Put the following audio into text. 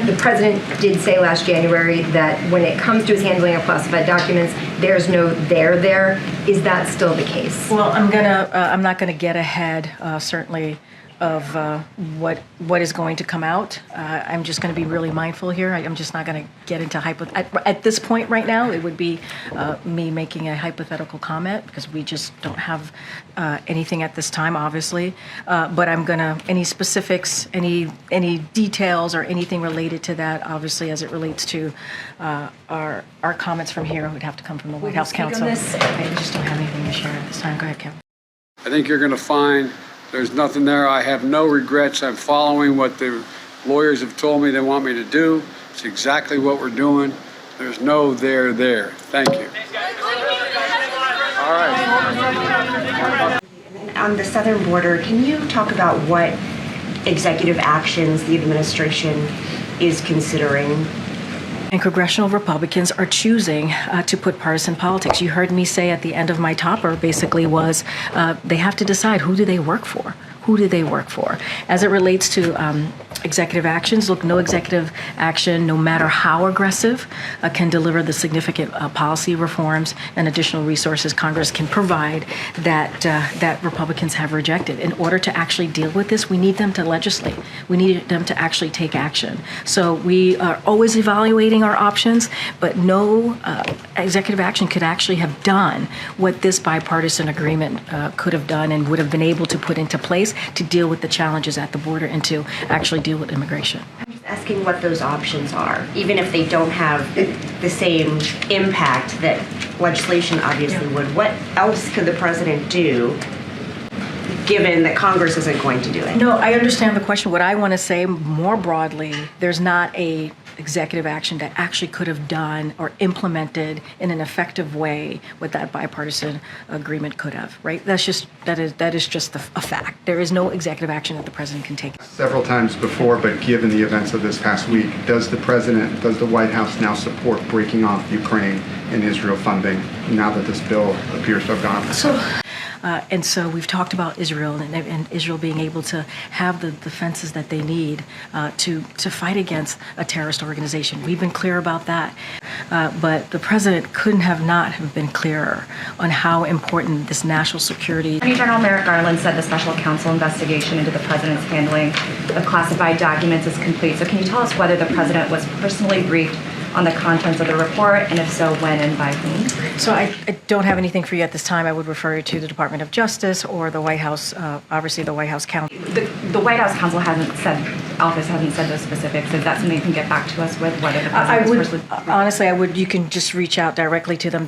The president did say last January that when it comes to his handling of classified documents, there's no there there. Is that still the case? Well, I'm not gonna get ahead, certainly, of what is going to come out. I'm just going to be really mindful here. I'm just not going to get into at this point right now. It would be me making a hypothetical comment because we just don't have anything at this time, obviously. But I'm going to any specifics, any details, or anything related to that, obviously, as it relates to our comments from here, would have to come from the White House Counsel. I just don't have anything to share at this time. Go ahead, Kevin. I think you're going to find there's nothing there. I have no regrets. I'm following what the lawyers have told me they want me to do. It's exactly what we're doing. There's no there. Thank you. All right. On the southern border, can you talk about what executive actions the administration is considering? And congressional Republicans are choosing to put partisan politics. You heard me say at the end of my topper basically was they have to decide who do they work for. Who do they work for? As it relates to executive actions, look, no executive action, no matter how aggressive, can deliver the significant policy reforms and additional resources Congress can provide that Republicans have rejected. In order to actually deal with this, we need them to legislate. We need them to actually take action. So we are always evaluating our options, but no executive action could actually have done what this bipartisan agreement could have done and would have been able to put into place to deal with the challenges at the border and to actually deal with immigration. I'm just asking what those options are, even if they don't have the same impact that legislation obviously would. What else could the president do, given that Congress isn't going to do it? No, I understand the question. What I want to say more broadly, there's not a executive action that actually could have done or implemented in an effective way what that bipartisan agreement could have, right? That is just a fact. There is no executive action that the president can take. Several times before, but given the events of this past week, does the White House now support breaking off Ukraine and Israel funding now that this bill appears to have gone? And so we've talked about Israel and Israel being able to have the defenses that they need to fight against a terrorist organization. We've been clear about that. But the president couldn't have been clearer on how important this national security. Attorney General Merrick Garland said the special counsel investigation into the president's handling of classified documents is complete. So can you tell us whether the president was personally briefed on the contents of the report, and if so, when and by whom? So I don't have anything for you at this time. I would refer you to the Department of Justice or the White House, obviously the White House Counsel. The White House Counsel hasn't said those specifics. Is that something you can get back to us with, whether the president was personally briefed? Honestly, you can just reach out directly to them.